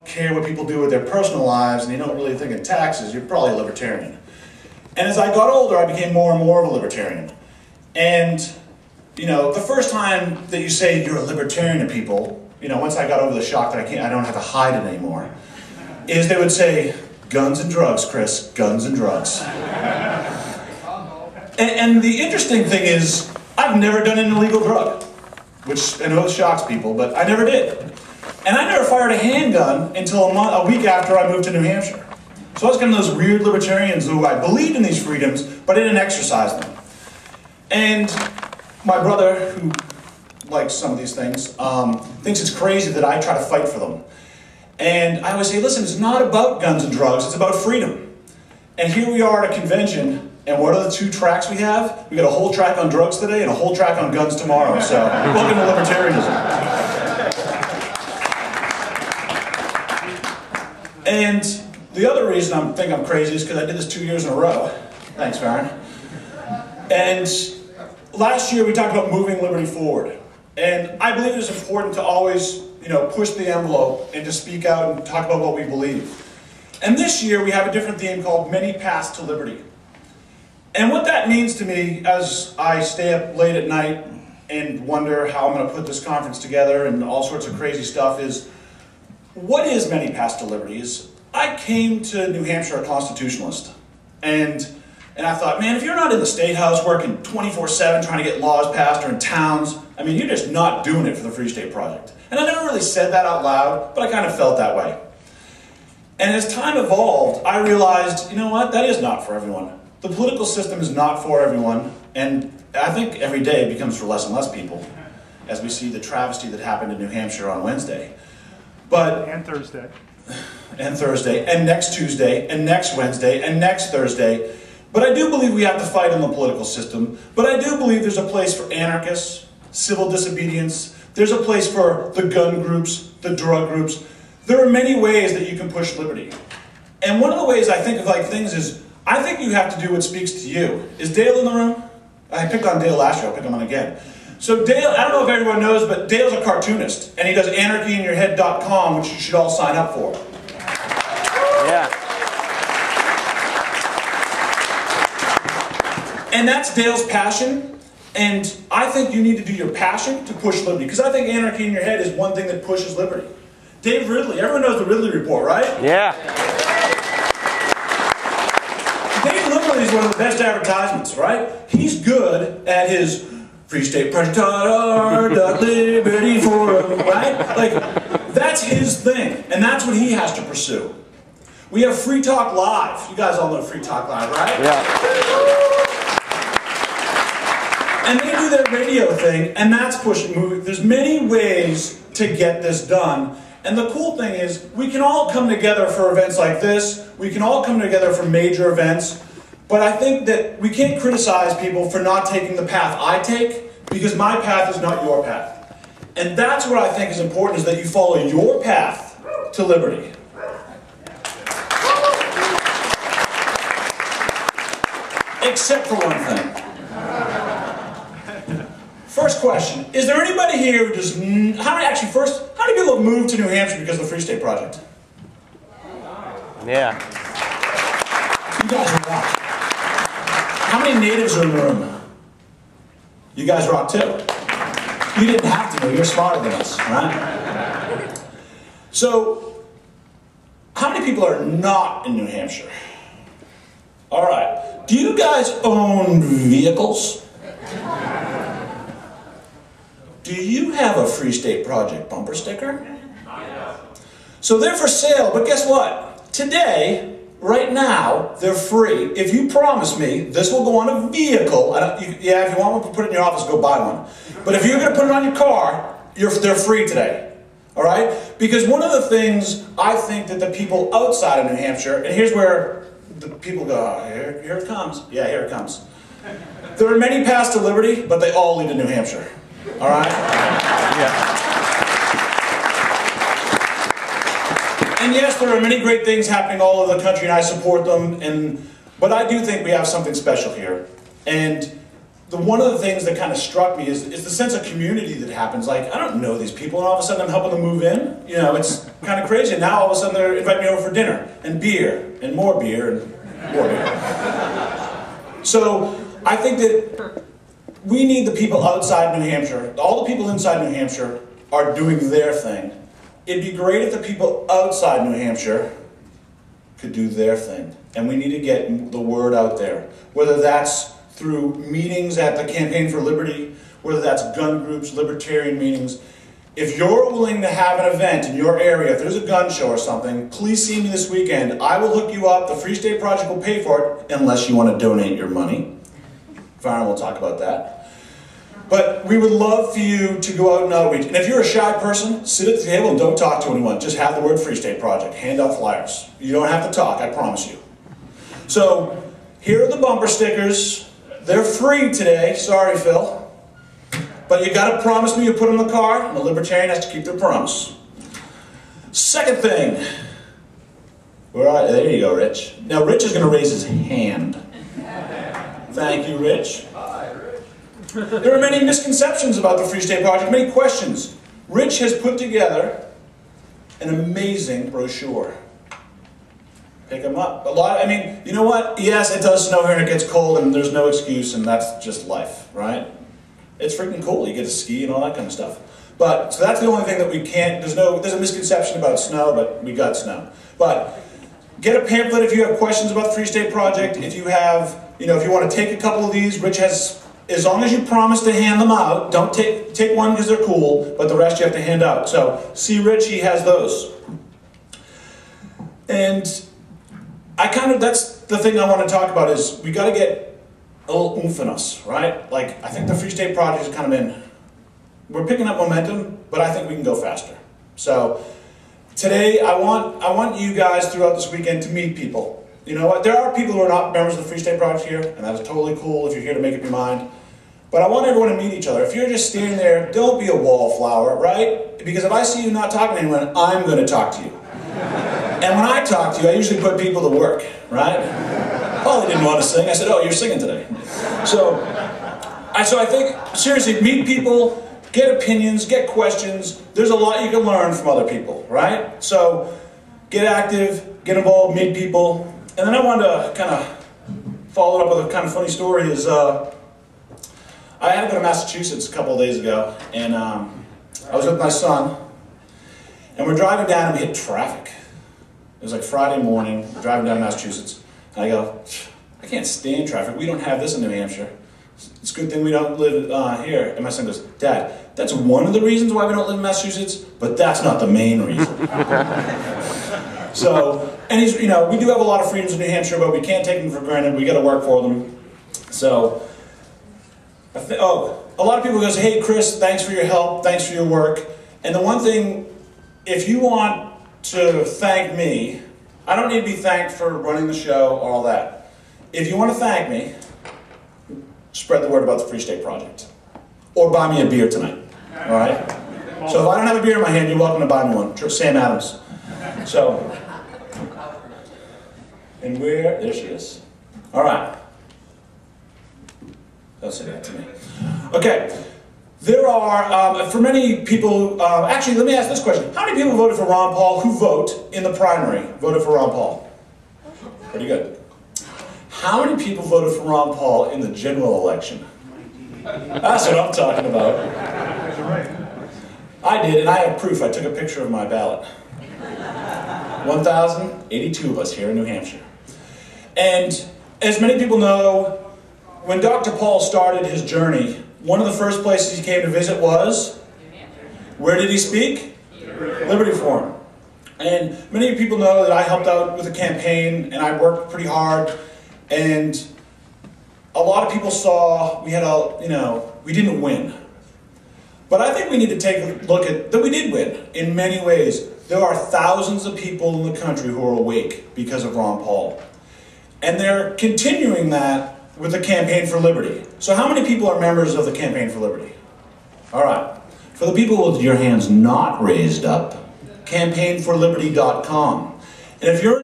care what people do with their personal lives and you don't really think in taxes, you're probably a libertarian. And as I got older, I became more and more of a libertarian. And, you know, the first time that you say you're a libertarian to people, you know, once I got over the shock that I don't have to hide it anymore, is they would say, guns and drugs, Chris, guns and drugs. And the interesting thing is, I've never done an illegal drug, which I know shocks people, but I never did. And I never fired a handgun until a week after I moved to New Hampshire. So I was kind of those weird libertarians who I believed in these freedoms, but I didn't exercise them. And my brother, who likes some of these things, thinks it's crazy that I try to fight for them. And I always say, listen, it's not about guns and drugs, it's about freedom. And here we are at a convention, and what are the two tracks we have? We got a whole track on drugs today and a whole track on guns tomorrow. So welcome to libertarianism. And the other reason I think I'm crazy is because I did this 2 years in a row. Thanks, Farron. And last year we talked about moving liberty forward. And I believe it's important to always, you know, push the envelope and to speak out and talk about what we believe. And this year we have a different theme called Many Paths to Liberty. And what that means to me as I stay up late at night and wonder how I'm going to put this conference together and all sorts of crazy stuff is, what is Many Paths to Liberty? I came to New Hampshire a constitutionalist. And I thought, man, if you're not in the State House working 24/7 trying to get laws passed or in towns, I mean, you're just not doing it for the Free State Project. And I never really said that out loud, but I kind of felt that way. And as time evolved, I realized, you know what, that is not for everyone. The political system is not for everyone, and I think every day it becomes for less and less people, as we see the travesty that happened in New Hampshire on Wednesday. And Thursday. And Thursday, and next Tuesday, and next Wednesday, and next Thursday. But I do believe we have to fight in the political system. But I do believe there's a place for anarchists, civil disobedience. There's a place for the gun groups, the drug groups. There are many ways that you can push liberty. And one of the ways I think of like things is, I think you have to do what speaks to you. Is Dale in the room? I picked on Dale last year, I'll pick him on again. So Dale, I don't know if everyone knows, but Dale's a cartoonist. And he does anarchyinyourhead.com, which you should all sign up for. Yeah. And that's Dale's passion. And I think you need to do your passion to push liberty. Because I think anarchy in your head is one thing that pushes liberty. Dave Ridley, everyone knows the Ridley Report, right? Yeah. Dave literally is one of the best advertisements, right? He's good at his Free State Project, liberty forum, right? Like, that's his thing, and that's what he has to pursue. We have Free Talk Live. You guys all know Free Talk Live, right? Yeah. And they do their radio thing, and that's pushing moving. There's many ways to get this done. And the cool thing is, we can all come together for events like this. We can all come together for major events. But I think that we can't criticize people for not taking the path I take, because my path is not your path. And that's what I think is important, is that you follow your path to liberty. Except for one thing. First question, is there anybody here who does, how many people have moved to New Hampshire because of the Free State Project? Yeah. You guys rock. How many natives are in the room? You guys rock too. You didn't have to know, you're smarter than us, right? So, how many people are not in New Hampshire? All right, do you guys own vehicles? Do you have a Free State Project bumper sticker? So they're for sale, but guess what? Today, right now, they're free. If you promise me this will go on a vehicle, yeah, if you want one to put it in your office, go buy one. But if you're going to put it on your car, they're free today. All right? Because one of the things I think that the people outside of New Hampshire, and here's where the people go, oh, here it comes. Yeah, here it comes. There are many paths to liberty, but they all lead to New Hampshire. All right? Yeah. And yes, there are many great things happening all over the country, and I support them. But I do think we have something special here. And one of the things that kind of struck me is the sense of community that happens. Like, I don't know these people, and all of a sudden I'm helping them move in. You know, it's kind of crazy. Now all of a sudden they're inviting me over for dinner, and beer, and more beer, and more beer. So I think that we need the people outside New Hampshire. All the people inside New Hampshire are doing their thing. It'd be great if the people outside New Hampshire could do their thing. And we need to get the word out there. Whether that's through meetings at the Campaign for Liberty, whether that's gun groups, libertarian meetings. If you're willing to have an event in your area, if there's a gun show or something, please see me this weekend. I will hook you up. The Free State Project will pay for it, unless you want to donate your money. Fine, we'll talk about that. But we would love for you to go out and outreach. And if you're a shy person, sit at the table and don't talk to anyone. Just have the word Free State Project. Hand out flyers. You don't have to talk, I promise you. So, here are the bumper stickers. They're free today. Sorry, Phil. But you got to promise me you'll put them in the car, and the libertarian has to keep their promise. Second thing. There you go, Rich. Now, Rich is going to raise his hand. Thank you, Rich. There are many misconceptions about the Free State Project, many questions. Rich has put together an amazing brochure. Pick them up. You know what? Yes, it does snow here and it gets cold and there's no excuse and that's just life, right? It's freaking cool. You get to ski and all that kind of stuff. So that's the only thing that we can't, there's a misconception about snow, but we got snow. But get a pamphlet if you have questions about the Free State Project. If you have, if you want to take a couple of these, Rich has, as long as you promise to hand them out, don't take one because they're cool, but the rest you have to hand out. So, see Rich, he has those. And that's the thing I want to talk about is we got to get a little oomph in us, right? Like, I think the Free State Project has kind of we're picking up momentum, but I think we can go faster. So, today I want you guys throughout this weekend to meet people. You know what? There are people who are not members of the Free State Project here, and that is totally cool if you're here to make up your mind. But I want everyone to meet each other. If you're just standing there, don't be a wallflower, right? Because if I see you not talking to anyone, I'm going to talk to you. And when I talk to you, I usually put people to work, right? Oh, they didn't want to sing. I said, oh, you're singing today. So I think, seriously, meet people, get opinions, get questions. There's a lot you can learn from other people, right? So get active, get involved, meet people. And then I wanted to kind of follow it up with a kind of funny story is, I had to go to Massachusetts a couple of days ago, and I was with my son, and we're driving down and we hit traffic. It was like Friday morning, we're driving down to Massachusetts, and I go, I can't stand traffic, we don't have this in New Hampshire. It's a good thing we don't live here. And my son goes, Dad, that's one of the reasons why we don't live in Massachusetts, but that's not the main reason. So, and he's, we do have a lot of freedoms in New Hampshire, but we can't take them for granted. We got to work for them. So, a lot of people go, hey, Chris, thanks for your help, thanks for your work. And the one thing, if you want to thank me, I don't need to be thanked for running the show or all that. If you want to thank me, spread the word about the Free State Project. Or buy me a beer tonight, all right? So if I don't have a beer in my hand, you're welcome to buy me one. Sam Adams. So, and there she is. All right. Don't say that to me. Okay. There are, for many people, actually, let me ask this question. How many people voted for Ron Paul who vote in the primary, voted for Ron Paul? Pretty good. How many people voted for Ron Paul in the general election? That's what I'm talking about. I did, and I have proof. I took a picture of my ballot. 1,082 of us here in New Hampshire. And as many people know, when Dr. Paul started his journey, one of the first places he came to visit was? Where did he speak? Liberty Forum. And many people know that I helped out with the campaign, and I worked pretty hard. And a lot of people saw we had we didn't win. But I think we need to take a look at that we did win in many ways. There are thousands of people in the country who are awake because of Ron Paul. And they're continuing that with the Campaign for Liberty. So how many people are members of the Campaign for Liberty? All right. For the people with your hands not raised up, campaignforliberty.com. And if you're